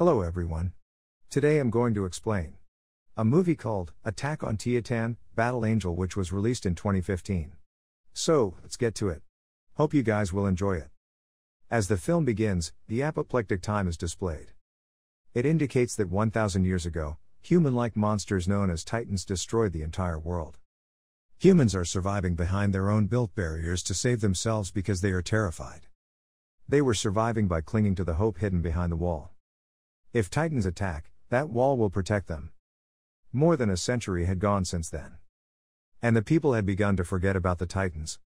Hello everyone. Today I'm going to explain a movie called Attack on Titan, Battle Angel, which was released in 2015. So, let's get to it. Hope you guys will enjoy it. As the film begins, the apoplectic time is displayed. It indicates that 1,000 years ago, human-like monsters known as Titans destroyed the entire world. Humans are surviving behind their own built barriers to save themselves because they are terrified. They were surviving by clinging to the hope hidden behind the wall. If Titans attack, that wall will protect them. More than a century had gone since then. And the people had begun to forget about the Titans.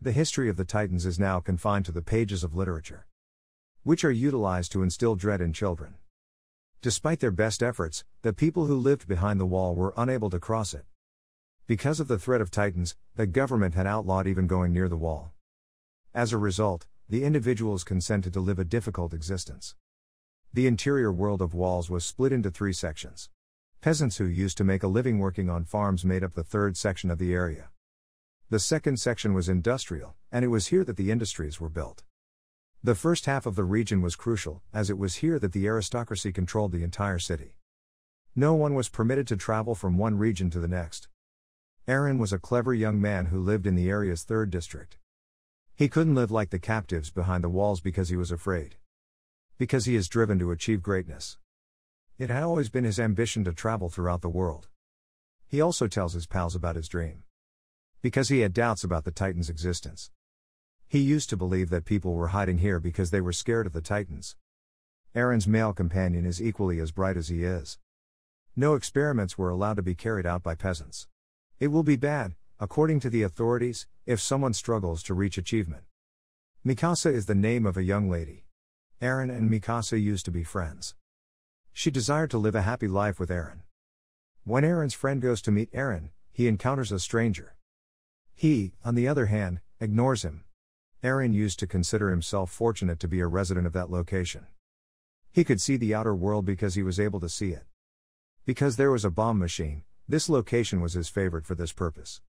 The history of the Titans is now confined to the pages of literature, which are utilized to instill dread in children. Despite their best efforts, the people who lived behind the wall were unable to cross it. Because of the threat of Titans, the government had outlawed even going near the wall. As a result, the individuals consented to live a difficult existence. The interior world of walls was split into 3 sections. Peasants who used to make a living working on farms made up the 3rd section of the area. The 2nd section was industrial, and it was here that the industries were built. The first half of the region was crucial, as it was here that the aristocracy controlled the entire city. No one was permitted to travel from one region to the next. Aaron was a clever young man who lived in the area's 3rd district. He couldn't live like the captives behind the walls because he was afraid. Because he is driven to achieve greatness. It had always been his ambition to travel throughout the world. He also tells his pals about his dream. Because he had doubts about the Titans' existence. He used to believe that people were hiding here because they were scared of the Titans. Aaron's male companion is equally as bright as he is. No experiments were allowed to be carried out by peasants. It will be bad, according to the authorities, if someone struggles to reach achievement. Mikasa is the name of a young lady. Aaron and Mikasa used to be friends. She desired to live a happy life with Aaron. When Aaron's friend goes to meet Aaron, he encounters a stranger. He, on the other hand, ignores him. Aaron used to consider himself fortunate to be a resident of that location. He could see the outer world because he was able to see it. Because there was a bomb machine, this location was his favorite for this purpose.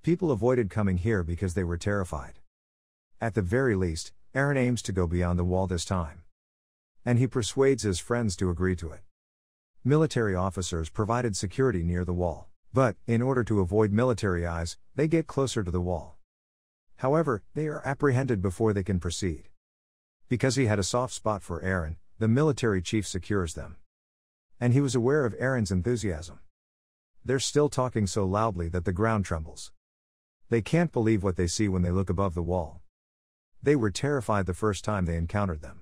People avoided coming here because they were terrified. At the very least, Aaron aims to go beyond the wall this time. And he persuades his friends to agree to it. Military officers provided security near the wall, but, in order to avoid military eyes, they get closer to the wall. However, they are apprehended before they can proceed. Because he had a soft spot for Aaron, the military chief secures them. And he was aware of Aaron's enthusiasm. They're still talking so loudly that the ground trembles. They can't believe what they see when they look above the wall. They were terrified the first time they encountered them.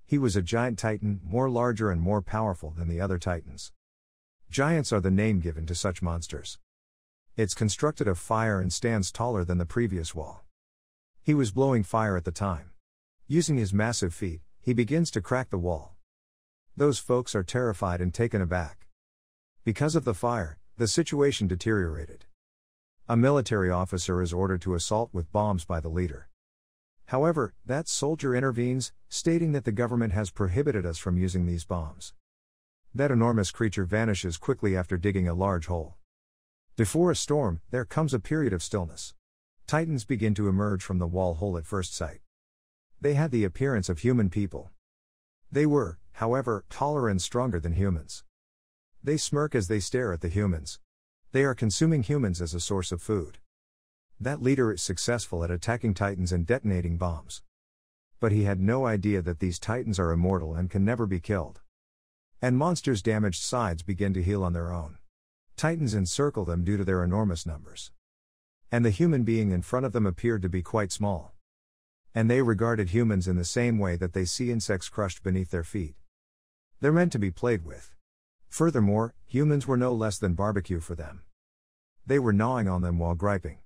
He was a giant Titan, more larger and more powerful than the other Titans. Giants are the name given to such monsters. It's constructed of fire and stands taller than the previous wall. He was blowing fire at the time. Using his massive feet, he begins to crack the wall. Those folks are terrified and taken aback. Because of the fire, the situation deteriorated. A military officer is ordered to assault with bombs by the leader. However, that soldier intervenes, stating that the government has prohibited us from using these bombs. That enormous creature vanishes quickly after digging a large hole. Before a storm, there comes a period of stillness. Titans begin to emerge from the wall hole at first sight. They had the appearance of human people. They were, however, taller and stronger than humans. They smirk as they stare at the humans. They are consuming humans as a source of food. That leader is successful at attacking Titans and detonating bombs. But he had no idea that these Titans are immortal and can never be killed. And monsters' damaged sides begin to heal on their own. Titans encircle them due to their enormous numbers. And the human being in front of them appeared to be quite small. And they regarded humans in the same way that they see insects crushed beneath their feet. They're meant to be played with. Furthermore, humans were no less than barbecue for them. They were gnawing on them while griping.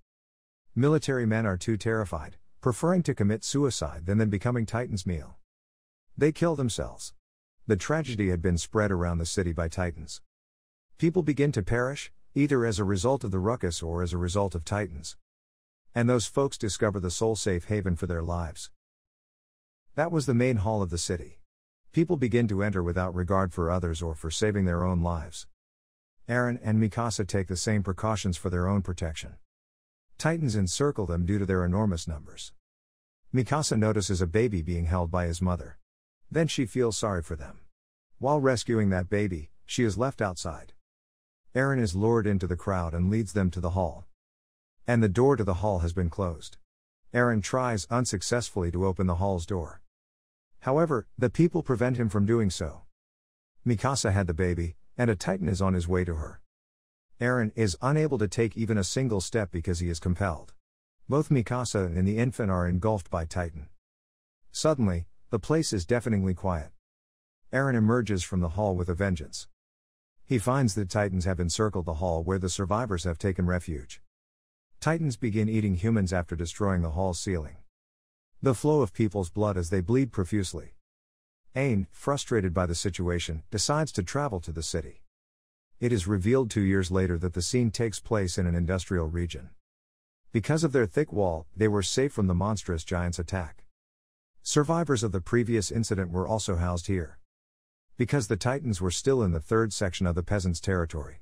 Military men are too terrified, preferring to commit suicide than becoming Titans' meal. They kill themselves. The tragedy had been spread around the city by Titans. People begin to perish, either as a result of the ruckus or as a result of Titans. And those folks discover the sole safe haven for their lives. That was the main hall of the city. People begin to enter without regard for others or for saving their own lives. Aaron and Mikasa take the same precautions for their own protection. Titans encircle them due to their enormous numbers. Mikasa notices a baby being held by his mother. Then she feels sorry for them. While rescuing that baby, she is left outside. Eren is lured into the crowd and leads them to the hall. And the door to the hall has been closed. Eren tries unsuccessfully to open the hall's door. However, the people prevent him from doing so. Mikasa had the baby, and a Titan is on his way to her. Eren is unable to take even a single step because he is compelled. Both Mikasa and the infant are engulfed by Titan. Suddenly, the place is deafeningly quiet. Eren emerges from the hall with a vengeance. He finds that Titans have encircled the hall where the survivors have taken refuge. Titans begin eating humans after destroying the hall's ceiling. The flow of people's blood as they bleed profusely. Aang, frustrated by the situation, decides to travel to the city. It is revealed 2 years later that the scene takes place in an industrial region. Because of their thick wall, they were safe from the monstrous giant's attack. Survivors of the previous incident were also housed here. Because the Titans were still in the third section of the peasants' territory.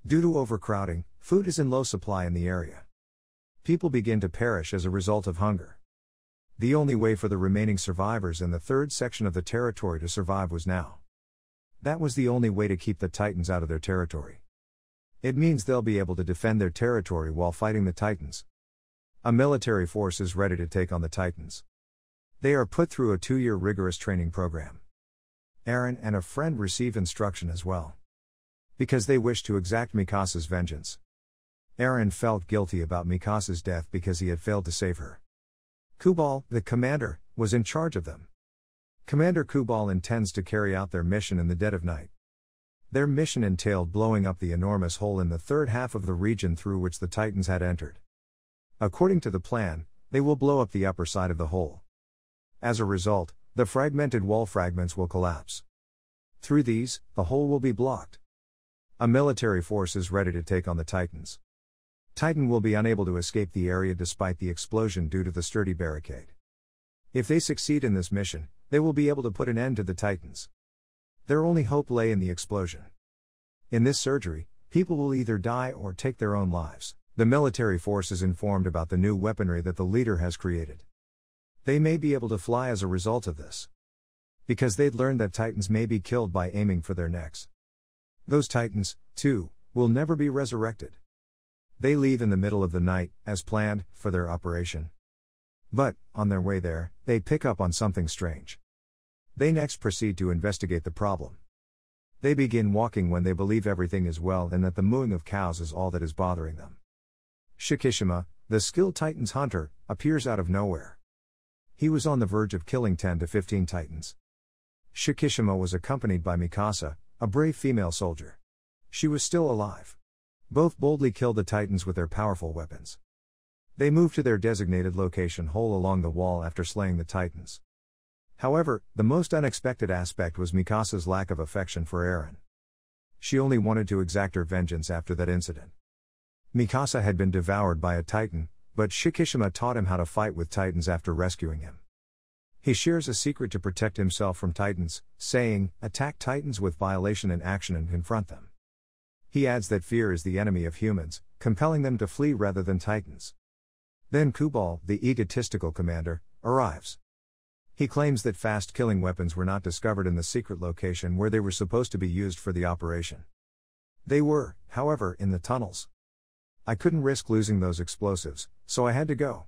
Due to overcrowding, food is in low supply in the area. People begin to perish as a result of hunger. The only way for the remaining survivors in the third section of the territory to survive was now. That was the only way to keep the Titans out of their territory. It means they'll be able to defend their territory while fighting the Titans. A military force is ready to take on the Titans. They are put through a 2-year rigorous training program. Eren and a friend receive instruction as well. Because they wish to exact Mikasa's vengeance. Eren felt guilty about Mikasa's death because he had failed to save her. Kubal, the commander, was in charge of them. Commander Kubal intends to carry out their mission in the dead of night. Their mission entailed blowing up the enormous hole in the third half of the region through which the Titans had entered. According to the plan, they will blow up the upper side of the hole. As a result, the fragmented wall fragments will collapse. Through these, the hole will be blocked. A military force is ready to take on the Titans. Titan will be unable to escape the area despite the explosion due to the sturdy barricade. If they succeed in this mission, they will be able to put an end to the Titans. Their only hope lay in the explosion. In this surgery, people will either die or take their own lives. The military force is informed about the new weaponry that the leader has created. They may be able to fly as a result of this. Because they'd learned that Titans may be killed by aiming for their necks. Those Titans, too, will never be resurrected. They leave in the middle of the night, as planned, for their operation. But, on their way there, they pick up on something strange. They next proceed to investigate the problem. They begin walking when they believe everything is well and that the mooing of cows is all that is bothering them. Shikishima, the skilled Titans hunter, appears out of nowhere. He was on the verge of killing 10 to 15 Titans. Shikishima was accompanied by Mikasa, a brave female soldier. She was still alive. Both boldly killed the Titans with their powerful weapons. They moved to their designated location hole along the wall after slaying the Titans. However, the most unexpected aspect was Mikasa's lack of affection for Eren. She only wanted to exact her vengeance after that incident. Mikasa had been devoured by a Titan, but Shikishima taught him how to fight with Titans after rescuing him. He shares a secret to protect himself from Titans, saying, "Attack Titans with violation in action and confront them." He adds that fear is the enemy of humans, compelling them to flee rather than Titans. Then Kubal, the egotistical commander, arrives. He claims that fast-killing weapons were not discovered in the secret location where they were supposed to be used for the operation. They were, however, in the tunnels. "I couldn't risk losing those explosives, so I had to go.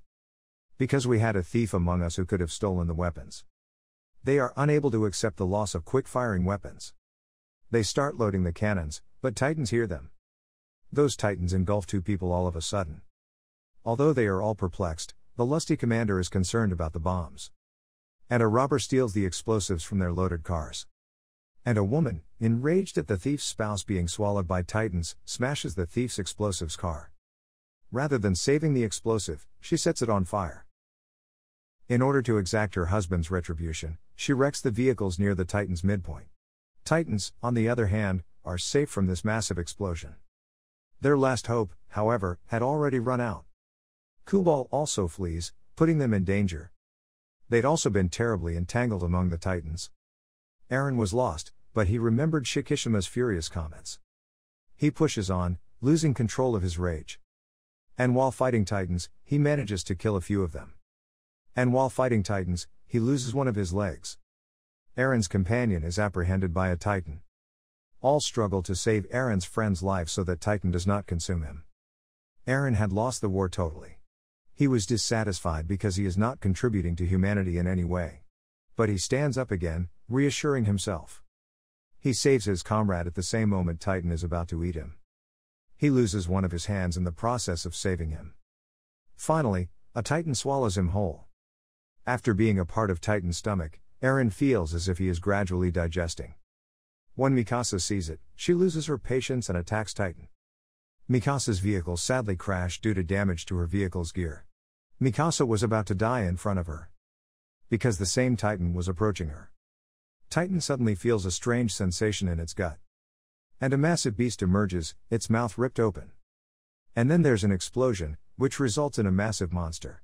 Because we had a thief among us who could have stolen the weapons." They are unable to accept the loss of quick-firing weapons. They start loading the cannons, but Titans hear them. Those Titans engulf 2 people all of a sudden. Although they are all perplexed, the lusty commander is concerned about the bombs. And a robber steals the explosives from their loaded cars. And a woman, enraged at the thief's spouse being swallowed by Titans, smashes the thief's explosives car. Rather than saving the explosive, she sets it on fire. In order to exact her husband's retribution, she wrecks the vehicles near the Titans' midpoint. Titans, on the other hand, are safe from this massive explosion. Their last hope, however, had already run out. Kubal also flees, putting them in danger. They'd also been terribly entangled among the Titans. Eren was lost, but he remembered Shikishima's furious comments. He pushes on, losing control of his rage. And while fighting Titans, he manages to kill a few of them. And while fighting Titans, he loses one of his legs. Aaron's companion is apprehended by a Titan. All struggle to save Aaron's friend's life so that Titan does not consume him. Aaron had lost the war totally. He was dissatisfied because he is not contributing to humanity in any way. But he stands up again, reassuring himself. He saves his comrade at the same moment Titan is about to eat him. He loses one of his hands in the process of saving him. Finally, a Titan swallows him whole. After being a part of Titan's stomach, Aaron feels as if he is gradually digesting. When Mikasa sees it, she loses her patience and attacks Titan. Mikasa's vehicle sadly crashed due to damage to her vehicle's gear. Mikasa was about to die in front of her, because the same Titan was approaching her. Titan suddenly feels a strange sensation in its gut. And a massive beast emerges, its mouth ripped open. And then there's an explosion, which results in a massive monster.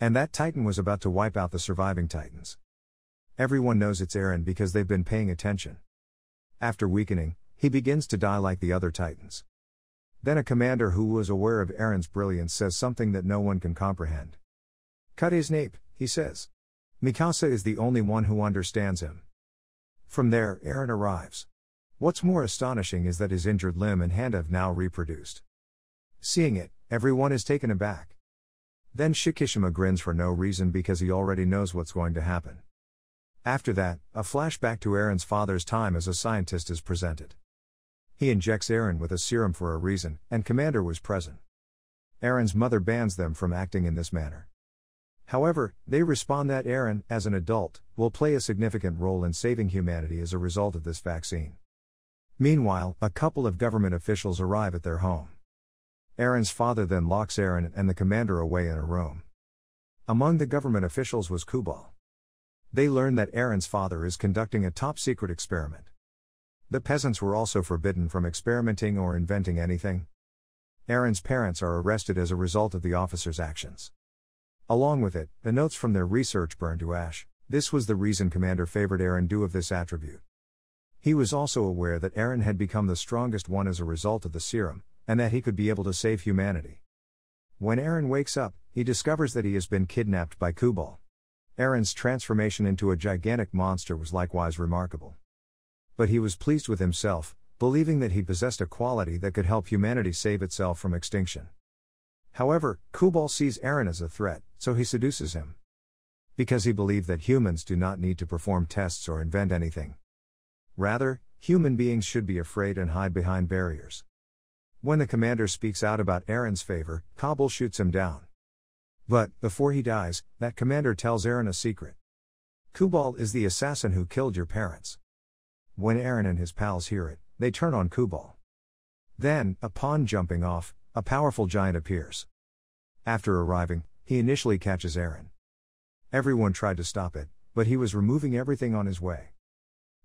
And that Titan was about to wipe out the surviving Titans. Everyone knows it's Eren because they've been paying attention. After weakening, he begins to die like the other Titans. Then a commander who was aware of Eren's brilliance says something that no one can comprehend. "Cut his nape," he says. Mikasa is the only one who understands him. From there, Eren arrives. What's more astonishing is that his injured limb and hand have now reproduced. Seeing it, everyone is taken aback. Then Shikishima grins for no reason because he already knows what's going to happen. After that, a flashback to Eren's father's time as a scientist is presented. He injects Eren with a serum for a reason, and Commander was present. Eren's mother bans them from acting in this manner. However, they respond that Eren, as an adult, will play a significant role in saving humanity as a result of this vaccine. Meanwhile, a couple of government officials arrive at their home. Eren's father then locks Eren and the commander away in a room. Among the government officials was Kubal. They learn that Eren's father is conducting a top-secret experiment. The peasants were also forbidden from experimenting or inventing anything. Eren's parents are arrested as a result of the officers' actions. Along with it, the notes from their research burn to ash. This was the reason Commander favored Eren due of this attribute. He was also aware that Eren had become the strongest one as a result of the serum, and that he could be able to save humanity. When Eren wakes up, he discovers that he has been kidnapped by Kubal. Eren's transformation into a gigantic monster was likewise remarkable. But he was pleased with himself, believing that he possessed a quality that could help humanity save itself from extinction. However, Kubal sees Eren as a threat, so he seduces him. Because he believed that humans do not need to perform tests or invent anything. Rather, human beings should be afraid and hide behind barriers. When the commander speaks out about Eren's favor, Kubal shoots him down. But, before he dies, that commander tells Eren a secret. Kubal is the assassin who killed your parents. When Eren and his pals hear it, they turn on Kubal. Then, upon jumping off, a powerful giant appears. After arriving, he initially catches Eren. Everyone tried to stop it, but he was removing everything on his way.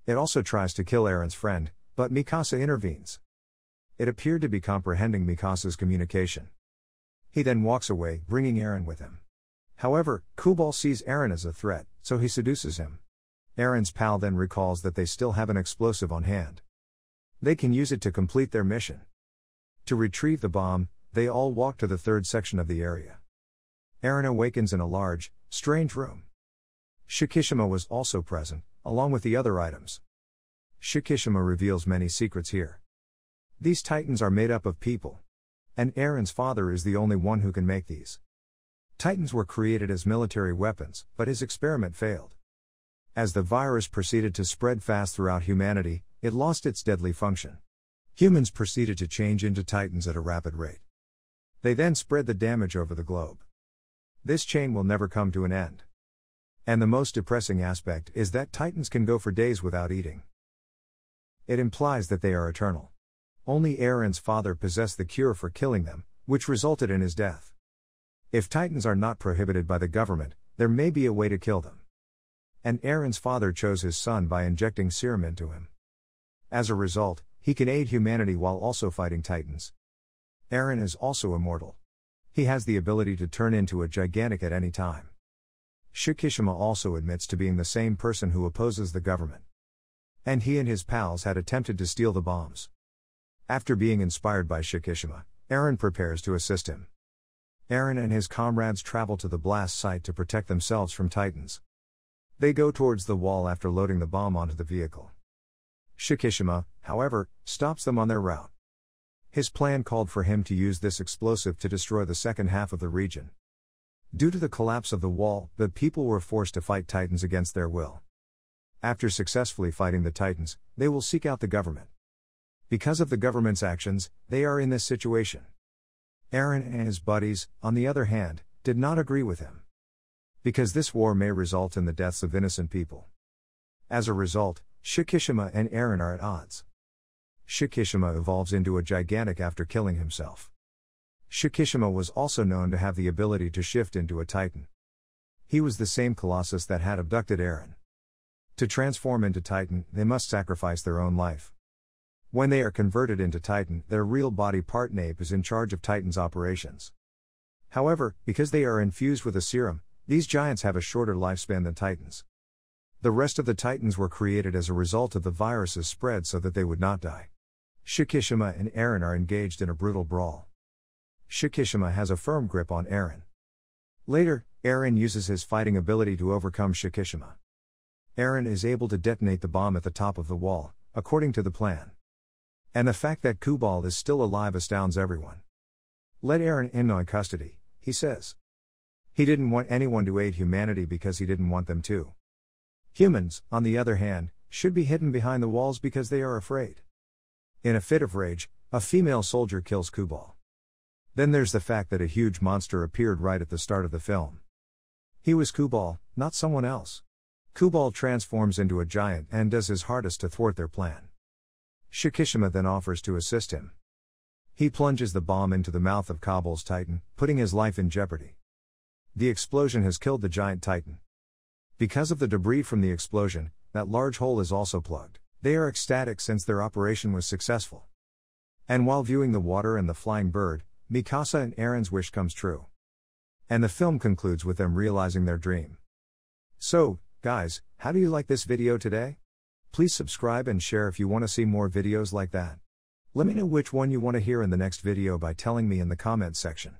It also tries to kill Eren's friend, but Mikasa intervenes. It appeared to be comprehending Mikasa's communication. He then walks away, bringing Eren with him. However, Kubal sees Eren as a threat, so he seduces him. Eren's pal then recalls that they still have an explosive on hand. They can use it to complete their mission. To retrieve the bomb, they all walk to the third section of the area. Eren awakens in a large, strange room. Shikishima was also present, along with the other items. Shikishima reveals many secrets here. These Titans are made up of people. And Eren's father is the only one who can make these. Titans were created as military weapons, but his experiment failed. As the virus proceeded to spread fast throughout humanity, it lost its deadly function. Humans proceeded to change into Titans at a rapid rate. They then spread the damage over the globe. This chain will never come to an end. And the most depressing aspect is that Titans can go for days without eating. It implies that they are eternal. Only Eren's father possessed the cure for killing them, which resulted in his death. If Titans are not prohibited by the government, there may be a way to kill them. And Eren's father chose his son by injecting serum into him. As a result, he can aid humanity while also fighting Titans. Eren is also immortal. He has the ability to turn into a gigantic at any time. Shikishima also admits to being the same person who opposes the government. And he and his pals had attempted to steal the bombs. After being inspired by Shikishima, Eren prepares to assist him. Eren and his comrades travel to the blast site to protect themselves from Titans. They go towards the wall after loading the bomb onto the vehicle. Shikishima, however, stops them on their route. His plan called for him to use this explosive to destroy the second half of the region. Due to the collapse of the wall, the people were forced to fight Titans against their will. After successfully fighting the Titans, they will seek out the government. Because of the government's actions, they are in this situation. Eren and his buddies, on the other hand, did not agree with him. Because this war may result in the deaths of innocent people. As a result, Shikishima and Eren are at odds. Shikishima evolves into a gigantic after killing himself. Shikishima was also known to have the ability to shift into a Titan. He was the same Colossus that had abducted Eren. To transform into Titan, they must sacrifice their own life. When they are converted into Titan, their real body part Nape is in charge of Titan's operations. However, because they are infused with a serum, these giants have a shorter lifespan than Titans. The rest of the Titans were created as a result of the virus's spread so that they would not die. Shikishima and Eren are engaged in a brutal brawl. Shikishima has a firm grip on Eren. Later, Eren uses his fighting ability to overcome Shikishima. Eren is able to detonate the bomb at the top of the wall, according to the plan. And the fact that Kubal is still alive astounds everyone. Let Eren in custody, he says. He didn't want anyone to aid humanity because he didn't want them to. Humans, on the other hand, should be hidden behind the walls because they are afraid. In a fit of rage, a female soldier kills Kubal. Then there's the fact that a huge monster appeared right at the start of the film. He was Kubal, not someone else. Kubal transforms into a giant and does his hardest to thwart their plan. Shikishima then offers to assist him. He plunges the bomb into the mouth of Kubal's Titan, putting his life in jeopardy. The explosion has killed the giant Titan. Because of the debris from the explosion, that large hole is also plugged. They are ecstatic since their operation was successful. And while viewing the water and the flying bird, Mikasa and Eren's wish comes true. And the film concludes with them realizing their dream. So, guys, how do you like this video today? Please subscribe and share if you want to see more videos like that. Let me know which one you want to hear in the next video by telling me in the comments section.